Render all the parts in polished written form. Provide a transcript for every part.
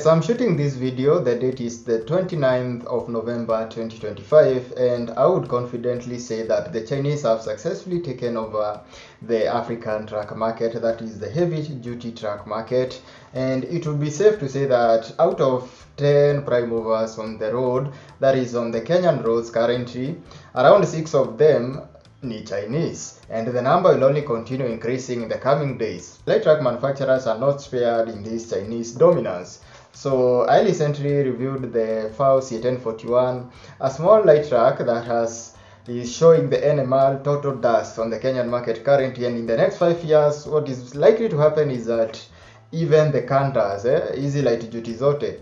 Yes, I'm shooting this video. The date is the 29th of November 2025, and I would confidently say that the Chinese have successfully taken over the African truck market, that is the heavy duty truck market. And it would be safe to say that out of 10 prime movers on the road, that is on the Kenyan roads currently, around 6 of them ni Chinese, and the number will only continue increasing in the coming days. Light truck manufacturers are not spared in this Chinese dominance. So I recently reviewed the FAW CA 1041, a small light truck that is showing the NMR total dust on the Kenyan market currently, and in the next 5 years what is likely to happen is that even the Cantas, easy light duty zote,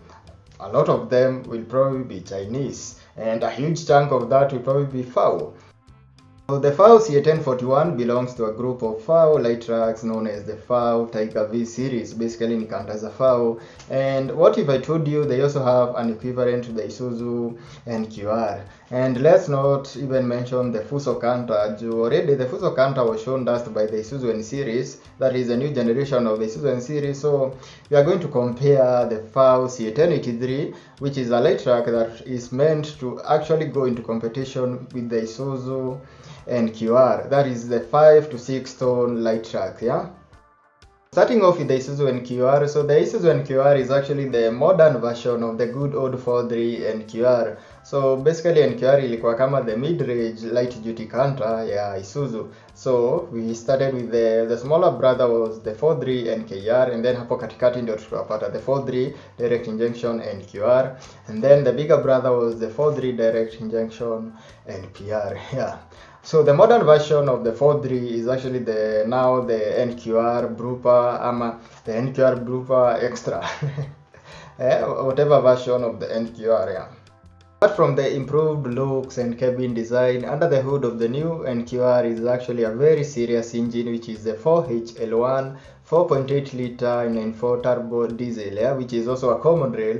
a lot of them will probably be Chinese, and a huge chunk of that will probably be FAW. So the FAW CA 1041 belongs to a group of FAW light trucks known as the FAW Tiger V series, basically in Kantaza FAW. And what if I told you they also have an equivalent to the Isuzu NQR? And let's not even mention the Fuso Kanta. Already the Fuso Kanta was shown dust by the Isuzu N series, that is a new generation of the Isuzu N series. So we are going to compare the FAW CA 1083, which is a light truck that is meant to actually go into competition with the Isuzu NQR, that is the 5 to 6 ton light truck. Starting off with the Isuzu NQR. So the Isuzu NQR is actually the modern version of the good old 4.3 NQR. So basically NQR ilikuwa kama the mid-range light duty Kanta ya Isuzu. So we started with the smaller brother was the 4.3 NKR, and then hapo katikati ndio tukapata the 4.3 direct injection NQR, and then the bigger brother was the 4.3 direct injection NPR. So the modern version of the 4.3 is actually now the NQR Brupa ama the NQR Brupa Extra. Whatever version of the NQR. Apart from the improved looks and cabin design, under the hood of the new NQR is actually a very serious engine, which is the 4HL1 4.8 liter 9.4 turbo diesel, which is also a common rail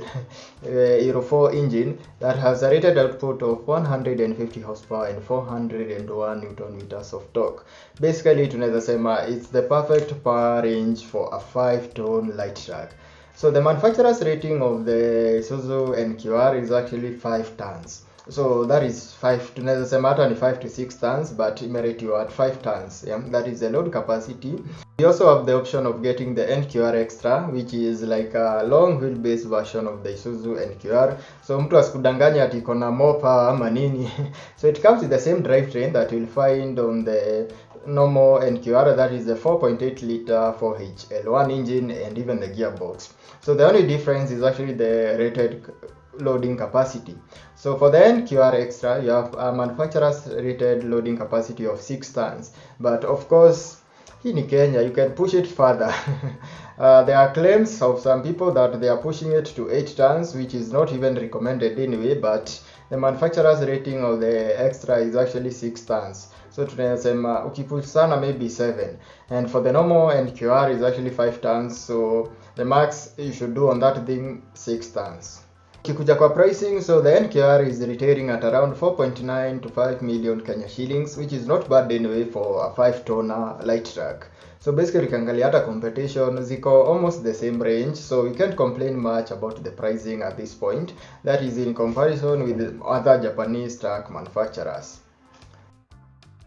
Euro 4 engine that has a rated output of 150 horsepower and 401 newton meters of torque. Basically tunaweza sema it's the perfect power range for a 5-ton light truck. So the manufacturer's rating of the Isuzu NQR is actually 5 tons. So that is 5, tunaweza sema hata ni 5 to 6 tons, but imeratiwa at 5 tons. That is the load capacity. We also have the option of getting the NQR Extra, which is like a long wheelbase version of the Isuzu NQR. So mtu asikudanganya ati iko na more power ama nini. So it comes with the same drivetrain that you'll find on the normal NQR, that is the 4.8 liter 4HL1 engine, and even the gearbox. So the only difference is actually the rated loading capacity. So for the NQR Extra, you have a manufacturer's rated loading capacity of 6 tons, but of course in Kenya you can push it further. There are claims of some people that they are pushing it to 8 tons, which is not even recommended anyway, but the manufacturer's rating of the Extra is actually 6 tons. So tunasema ukipush sana maybe 7, and for the normal NQR is actually 5 tons, so the max you should do on that thing 6 tons. Kikuja kwa pricing, so the NQR is retailing at around 4.9 to 5 million Kenya shillings, which is not bad anyway for a 5-tonner light truck. So basically ukiangalia hata competition ziko almost the same range, so you can't complain much about the pricing at this point. That is in comparison with other Japanese truck manufacturers.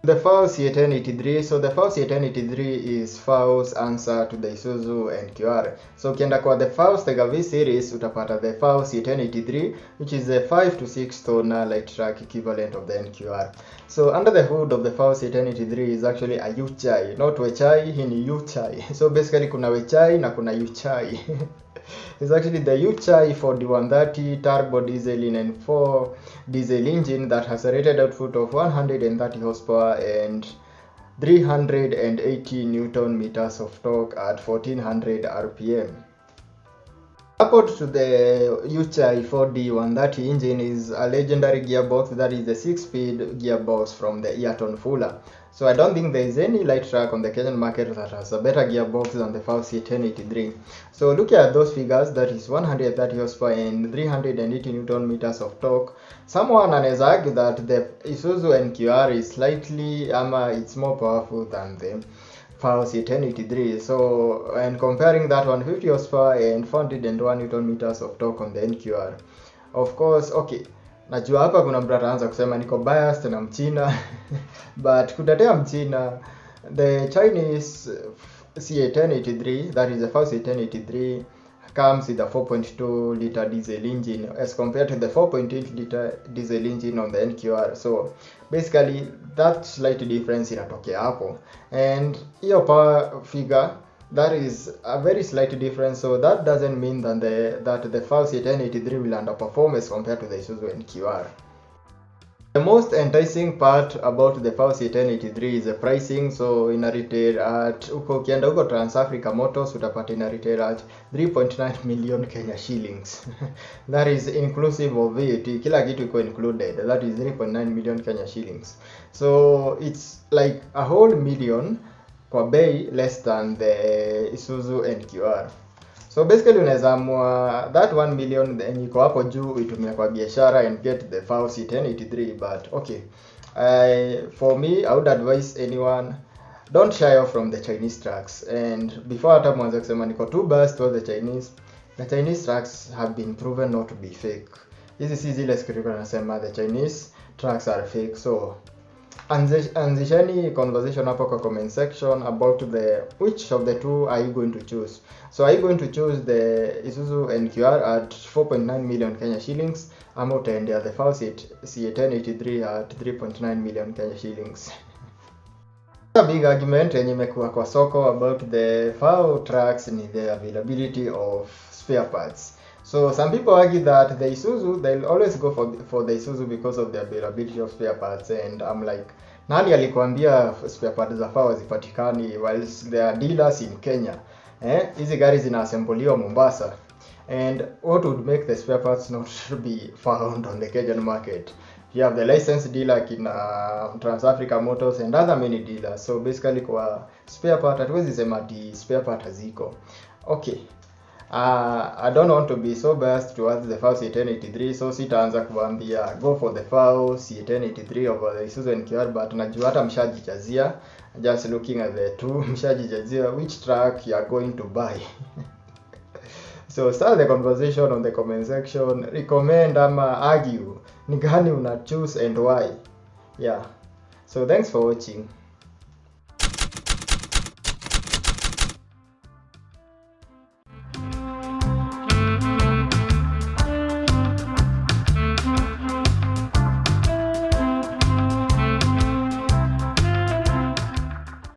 The FAW CA 1083. So the FAW CA 1083 is FAW's answer to the Isuzu NQR. So ukienda kwa the FAW Tiger V series utapata the FAW CA 1083, which is a 5 to 6 tonner light truck equivalent of the NQR. So under the hood of the FAW CA 1083 is actually a U-Chai, not Wechai, hii ni U-Chai. So basically kuna Wechai na kuna U-Chai. It's actually the U-Chai 4130 turbo diesel in 4 diesel engine that has a rated output of 130 horsepower and 380 newton meters of torque at 1400 rpm. Support to the U-Chai 4D130 engine is a legendary gearbox, that is the 6-speed gearbox from the Eaton Fuller. So I don't think there is any light truck on the Kenyan market that has a better gearbox than the FAW CA 1083. So looking at those figures, that is 130 horsepower and 380 newton meters of torque. Someone anaweza argue that the Isuzu NQR is slightly it's more powerful than the FAW CA 1083. So, and comparing that 150 horsepower and 401 Newton meters of torque on the NQR. Of course, okay, najua hapa kuna mtu ataanza kusema niko biased na Mchina but kutetea Mchina, the Chinese CA 1083, that is the FAW CA 1083, comes with a 4.2 liter diesel engine as compared to the 4.8 liter diesel engine on the NQR. So basically that slight difference inatokea hapo, and hiyo power figure, that is a very slight difference. So that doesn't mean that the FAW CA 1083 will underperform as compared to the Isuzu NQR. The most enticing part about the FAW CA 1083 is the pricing. So ina retail at ukienda huko Trans Africa Motors utapata ina retail at 3.9 million Kenya shillings. That is inclusive of VAT, kila kitu iko included. That is 3.9 million Kenya shillings. So it's like a whole million kwa bei less than the Isuzu NQR. So basically unaweza amua that 1 million then iko hapo juu itumia kwa biashara and get the FAW CA 1083. But okay, for me, I would advise anyone, don't shy off from the Chinese trucks. And before hata mwanza kusema niko too biased towards the Chinese trucks have been proven not to be fake. Hizi si zile siku nasema the Chinese trucks are fake. So anzisheni conversation hapo kwa comment section about which of the two are you going to choose. So are you going to choose the Isuzu NQR at 4.9 million Kenya shillings, ama utaendea the FAW CA 1083 at 3.9 million Kenya shillings? A big argument yenye imekuwa kwa soko about the FAW trucks ni the availability of spare parts. So some people argue that the Isuzu, they'll always go for the Isuzu because of the availability of spare parts, and I'm like, nani alikwambia spare parts za FAW hazipatikani whilst there are dealers in Kenya? Hizi gari zinaassembliwa Mombasa, and what would make the spare parts not be found on the Kenyan market? You have the licensed dealer in Trans Africa Motors and other many dealers. So basically kwa spare part hatuwezi sema ati spare part haziko. Okay. I don't want to be so biased towards the FAW CA 1083, so sitaanza kuambia go for the FAW CA 1083 over the Isuzu NQR, but najua hata mshajijazia, just looking at the two, mshajijazia which truck you are going to buy. So start the conversation on the comment section, recommend ama argue ni gani una choose and why. Yeah, so thanks for watching.